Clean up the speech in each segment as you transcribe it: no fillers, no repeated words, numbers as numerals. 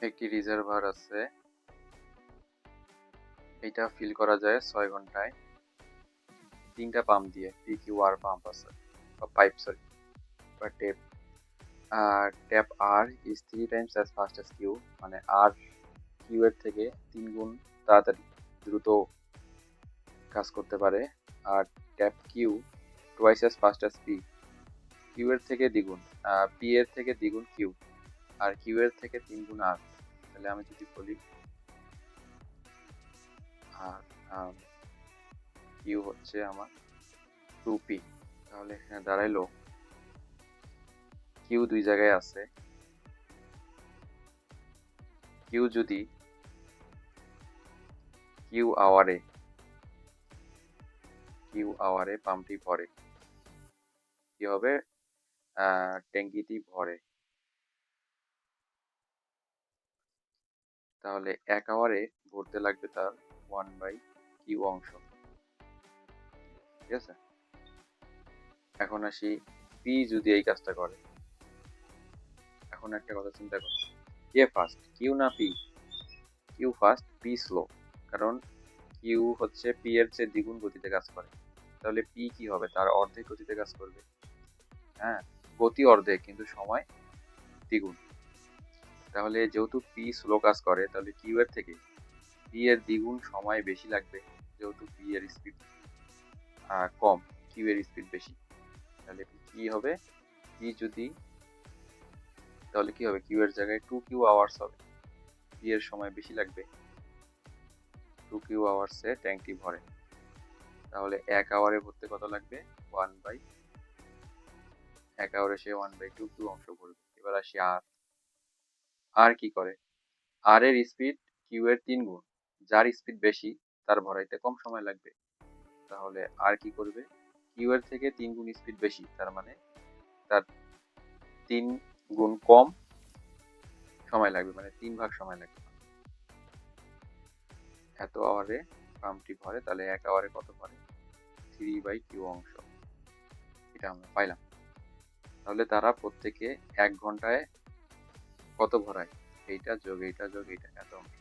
একটি রিজার্ভার আছে, এটা ফিল করা যায় 6 ঘন্টায়। 3টা পাম্প দিয়ে, PQR পাম্প আছে বা পাইপ, সরি, বা tape. Tap R is 3 times as fast as Q, মানে R Q এর থেকে 3 গুণ তাড়াতাড়ি দ্রুত কাজ করতে পারে। আর tap Q twice as fast as P, Q এর থেকে দ্বিগুণ, P এর থেকে দ্বিগুণ Q, আর Q এর থেকে 3 গুণ R। তাহলে আমি যদি বলি আর Q হচ্ছে আমার 2P, তাহলে এখানে দাঁড়াইলো Q দুই জায়গায় আছে। Q যদি Q আওয়ারে পাম্পটি ভরে, কি হবে? ট্যাঙ্কিটি ভরে, তাহলে 1 আওয়ারে ভরতে লাগবে তার 1/Q অংশ। ঠিক আছে, এখন আসি P যদি এই কাজটা করে। এখন একটা কথা চিন্তা কর, কে ফার্স্ট, Q না P? Q first, P slow, কারণ Q হচ্ছে P এর চেয়ে দ্বিগুণ গতিতে কাজ করে। তাহলে P কি হবে? তার অর্ধেক গতিতে কাজ করবে। হ্যাঁ, গতি অর্ধেক কিন্তু সময় দ্বিগুণ। তাহলে যেহেতু P স্লো কাজ করে, তাহলে Q এর থেকে P এর দ্বিগুণ সময় বেশি লাগবে। যেহেতু P এর স্পিড কম, Q এর স্পিড বেশি, তাহলে কি হবে? P যদি, তাহলে কি হবে? Q এর জায়গায় 2Q আওয়ার্স হবে, P এর সময় বেশি লাগবে, 2Q আওয়ার্সে ট্যাঙ্কটি ভরে। তাহলে 1 আওয়ারে ভরতে কত লাগবে? 1 আওয়ারে সে 1/2Q অংশ ভরবে। এবার আসি আর কি করে? আর এর স্পিড কিউ এর 3 গুণ, যার স্পিড বেশি তার ভরাইতে কম সময় লাগবে। তাহলে আর কি করবে? কিউ এর থেকে 3 গুণ স্পিড বেশি, তার মানে তার 3 গুণ কম সময় লাগবে, মানে 3 ভাগ সময় লাগবে। এত আওয়ারে পাম্পটি ভরে, তাহলে 1 আওয়ারে কত ভরে? 3/Q অংশ। এটা আমরা পাইলাম। তাহলে তারা প্রত্যেকে 1 ঘন্টায় কত ভরায়? এইটা যোগ এইটা যোগ এইটা, এত অংশ।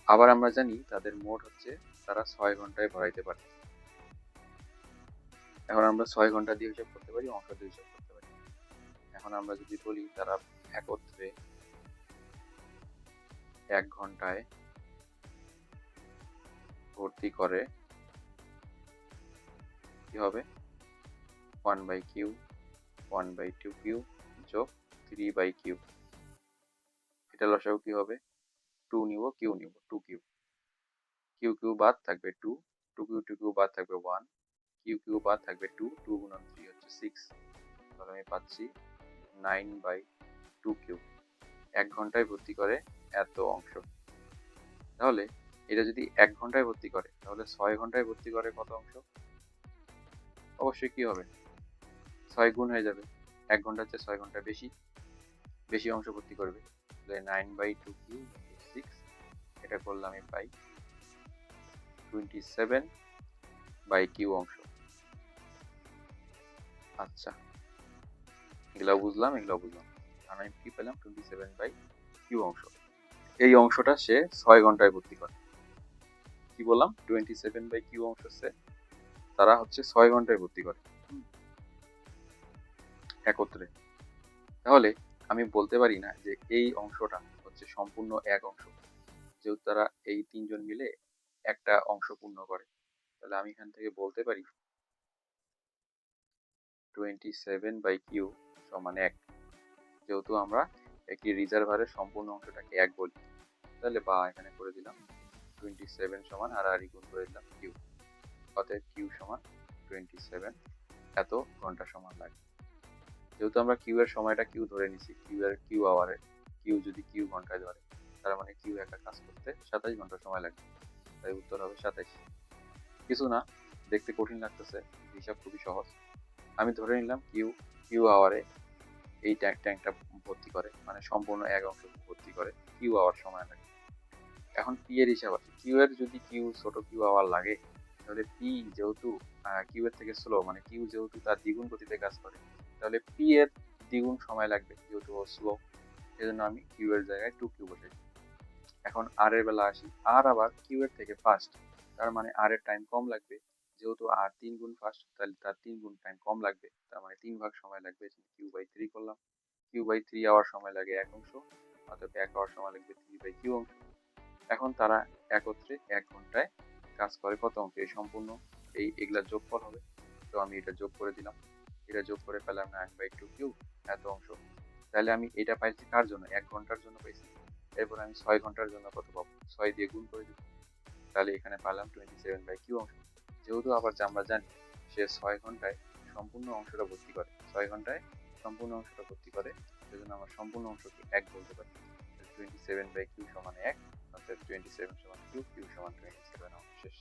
আবার আমরা জানি তাদের মোট হচ্ছে তারা 6 ঘন্টায় ভরাইতে পারে। এখন আমরা 6 ঘন্টা দিয়ে হিসাব করতে পারি, অংশ দিয়ে হিসাব করতে পারি। এখন আমরা যদি বলি তারা একত্রে 1 ঘন্টায় ভর্তি করে, কি হবে? 1/Q 1/2Q যোগ 3/Q, এটা লসাগু কি হবে? 2 নিব, Q নিব, 2Q, Q বাদ থাকবে 2, 2Q বাদ থাকবে 1, Q বাদ থাকবে 2, 2 গুণন 3 হচ্ছে 6, তাহলে আমি পাচ্ছি 9/2Q। 1 ঘন্টায় ভর্তি করে এত অংশ। তাহলে এটা যদি 1 ঘন্টায় ভর্তি করে, তাহলে 6 ঘন্টায় ভর্তি করে কত অংশ? অবশ্যই কি হবে? 6 গুণ হয়ে যাবে, 1 ঘন্টার চেয়ে 6 ঘন্টা বেশি অংশ ভর্তি করবে। তাহলে 9/2Q × 6, এটা করলে আমি পাই 27/Q অংশ। আচ্ছা, এগুলাও বুঝলাম। আর আমি কি পেলাম? 27/Q অংশ। এই অংশটা সে 6 ঘন্টায় ভর্তি করে। কি বললাম? 27/Q অংশ তারা হচ্ছে 6 ঘন্টায় ভর্তি করে একত্রে। তাহলে আমি বলতে পারি না যে এই অংশটা হচ্ছে সম্পূর্ণ এক অংশ, যেহেতু তারা এই 3 জন মিলে একটা অংশ পূর্ণ করে। তাহলে আমি এখান থেকে বলতে পারি 27/Q সমান 1, যেহেতু আমরা একটি রিজার্ভারের সম্পূর্ণ অংশটাকে 1 বলি। তাহলে বা এখানে করে দিলাম 27 সমান আর গুণ করে দিলাম Q, অতএব Q সমান 27 এত ঘন্টা সমান লাগে। যেহেতু আমরা কিউ এর সময়টা কিউ ধরে নিছি, কিউ আওয়ারে, কিউ যদি কিউ ঘন্টায় ধরে, তার মানে কিউ একটা কাজ করতে 27 ঘন্টা সময় লাগবে। তাই উত্তর হবে 27। কিছু না, দেখতে কঠিন লাগতেছে, হিসাব খুবই সহজ। আমি ধরে নিলাম কিউ কিউ আওয়ারে এই ট্যাঙ্কটা ভর্তি করে, মানে সম্পূর্ণ এক অংশ ভর্তি করে কিউ আওয়ার সময় লাগে। এখন পি এর হিসাব আছে, কিউ এর যদি ছোট কিউ আওয়ার লাগে, তাহলে পি যেহেতু কিউ এর থেকে স্লো, মানে কিউ যেহেতু তার দ্বিগুণ গতিতে কাজ করে, তাহলে পি এর দ্বিগুণ সময় লাগবে যেহেতু ও স্লো। সেজন্য আমি কিউ এর জায়গায় 2q বসাইছি। এখন আর এর বেলা আসি, আর আবার কিউ এর থেকে ফাস্ট, তার মানে আর এর টাইম কম লাগবে। যেহেতু আর 3 গুণ ফাস্ট, তাহলে তার 3 গুণ টাইম কম লাগবে, তার মানে 3 ভাগ সময় লাগবে। কিউ/3 করলাম, কিউ/3 আওয়ার সময় লাগে 1 অংশ, অর্থাৎ 1 আওয়ার সময় লাগবে 3/q অংশ। এখন তারা একত্রে 1 ঘন্টায় কাজ করে কত অংশ? এই সম্পূর্ণ এগুলা যোগফল হবে। তো আমি এটা যোগ করে দিলাম, এটা যোগ করে পেলাম 9/2q, এত অংশ। তাহলে আমি এটা পাইছি কার জন্য? 1 ঘন্টার জন্য পাইছি। এরপর আমি 6 ঘন্টার জন্য কত পাবো? 6 দিয়ে গুণ করে দিব, তাহলে এখানে পেলাম 27/q অংশ। যেহেতু আবার যে আমরা জানি সে 6 ঘন্টায় সম্পূর্ণ অংশটা ভর্তি করে, 6 ঘন্টায় সম্পূর্ণ অংশটা ভর্তি করে, সেজন্য আমার সম্পূর্ণ অংশকে 1 বলতে পারি। 27/q সমান 1, অর্থাৎ 27 সমান q, q সমান 27 অংশ শেষ।